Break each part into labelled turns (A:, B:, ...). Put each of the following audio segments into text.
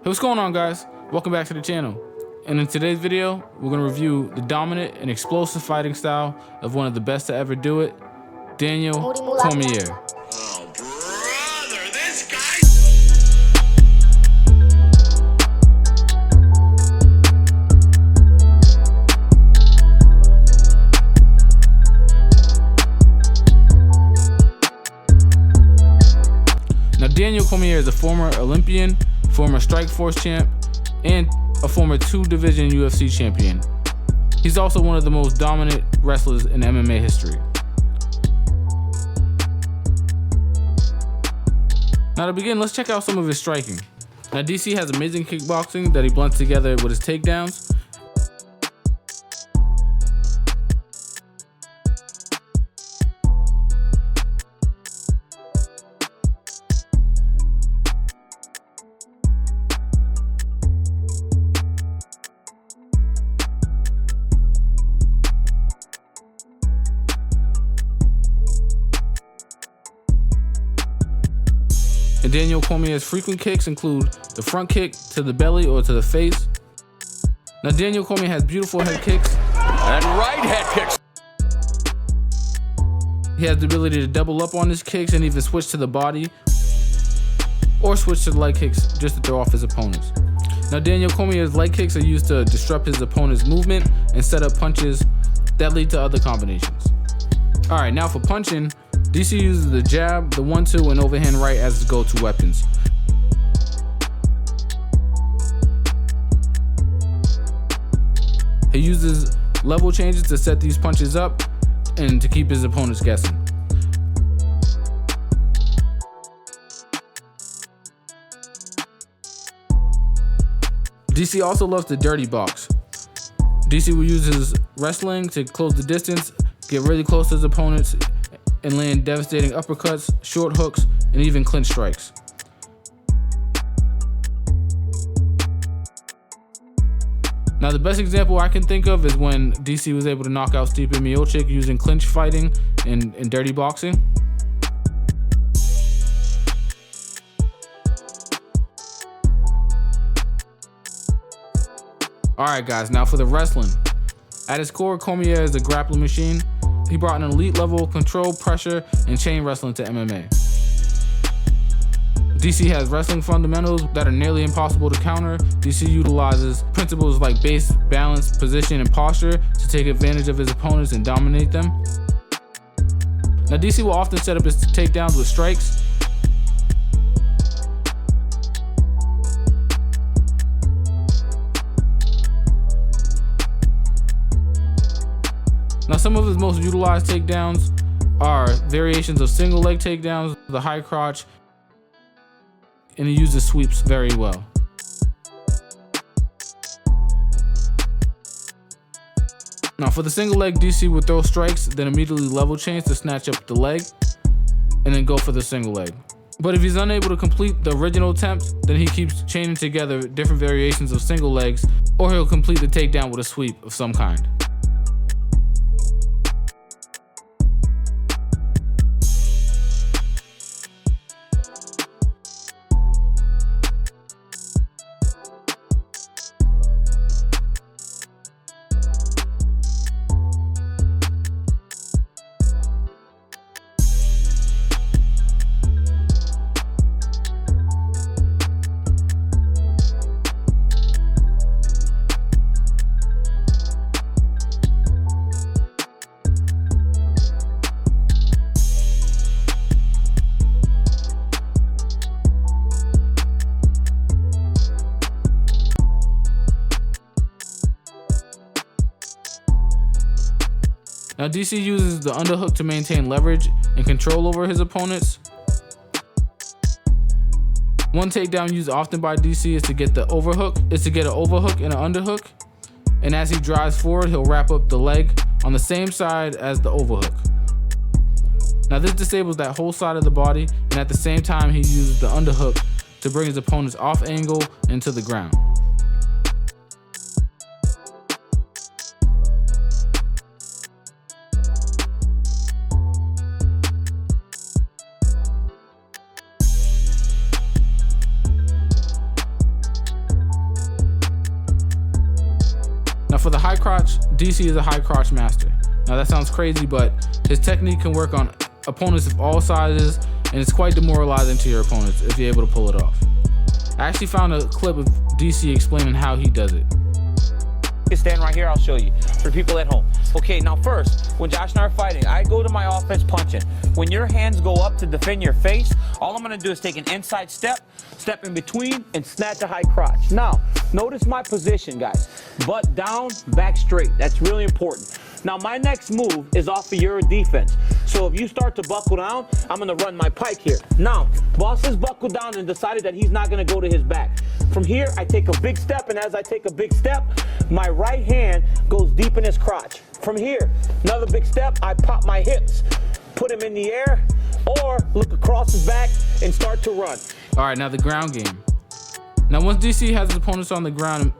A: Hey, what's going on, guys? Welcome back to the channel. And in today's video, we're going to review the dominant and explosive fighting style of one of the best to ever do it, Daniel Cormier.
B: Oh, brother, this guy.
A: Now, Daniel Cormier is a former Olympian, former Strikeforce champ, and a former 2-division UFC champion. He's also one of the most dominant wrestlers in MMA history. Now to begin, let's check out some of his striking. Now DC has amazing kickboxing that he blends together with his takedowns. And Daniel Cormier's frequent kicks include the front kick to the belly or to the face. Now Daniel Cormier has beautiful head kicks.
B: And right head kicks.
A: He has the ability to double up on his kicks and even switch to the body or switch to the leg kicks just to throw off his opponents. Now Daniel Cormier's leg kicks are used to disrupt his opponent's movement and set up punches that lead to other combinations. All right, now for punching, DC uses the jab, the 1-2, and overhand right as his go-to weapons. He uses level changes to set these punches up and to keep his opponents guessing. DC also loves the dirty box. DC will use his wrestling to close the distance, get really close to his opponents, and land devastating uppercuts, short hooks, and even clinch strikes. Now the best example I can think of is when DC was able to knock out Stipe Miocic using clinch fighting and dirty boxing. Alright guys, now for the wrestling. At his core, Cormier is a grappling machine. He brought an elite level of control, pressure, and chain wrestling to MMA. DC has wrestling fundamentals that are nearly impossible to counter. DC utilizes principles like base, balance, position, and posture to take advantage of his opponents and dominate them. Now DC will often set up his takedowns with strikes. Now some of his most utilized takedowns are variations of single leg takedowns, the high crotch, and he uses sweeps very well. Now for the single leg, DC would throw strikes, then immediately level change to snatch up the leg, and then go for the single leg. But if he's unable to complete the original attempt, then he keeps chaining together different variations of single legs, or he'll complete the takedown with a sweep of some kind. Now DC uses the underhook to maintain leverage and control over his opponents. One takedown used often by DC is to get an overhook and an underhook. And as he drives forward, he'll wrap up the leg on the same side as the overhook. Now this disables that whole side of the body, and at the same time he uses the underhook to bring his opponents off angle into the ground. for the high crotch, DC is a high crotch master. Now that sounds crazy, but his technique can work on opponents of all sizes, and it's quite demoralizing to your opponents if you're able to pull it off. I actually found a clip of DC explaining how he does it.
C: Stand right here, I'll show you for people at home. Okay, now first, when Josh and I are fighting, I go to my offense punching. When your hands go up to defend your face, all I'm gonna do is take an inside step, step in between, and snatch a high crotch. Now, notice my position, guys. Butt down, back straight. That's really important. Now, my next move is off of your defense. So if you start to buckle down, I'm gonna run my pike here. Now, boss has buckled down and decided that he's not gonna go to his back. From here, I take a big step, and as I take a big step, my right hand goes deep in his crotch. From here, another big step, I pop my hips, put him in the air, or look across his back and start to run.
A: All right, now the ground game. Now once DC has his opponents on the ground,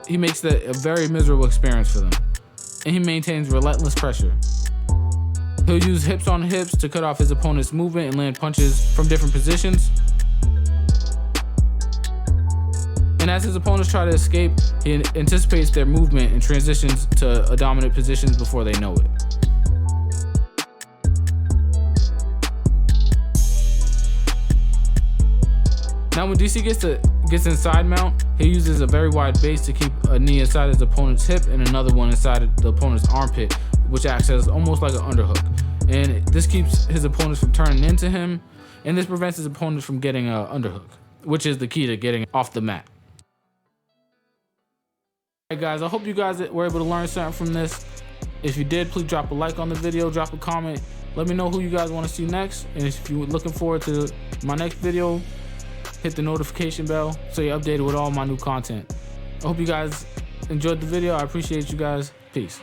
A: he makes that a very miserable experience for them. And he maintains relentless pressure. He'll use hips on hips to cut off his opponent's movement and land punches from different positions. And as his opponents try to escape, he anticipates their movement and transitions to a dominant position before they know it. Now when DC gets inside mount, he uses a very wide base to keep a knee inside his opponent's hip and another one inside the opponent's armpit, which acts as almost like an underhook. And this keeps his opponents from turning into him, and this prevents his opponents from getting an underhook, which is the key to getting off the mat. Alright guys, I hope you guys were able to learn something from this. If you did, please drop a like on the video, drop a comment, let me know who you guys want to see next, and if you're looking forward to my next video, hit the notification bell so you're updated with all my new content. I hope you guys enjoyed the video. I appreciate you guys. Peace.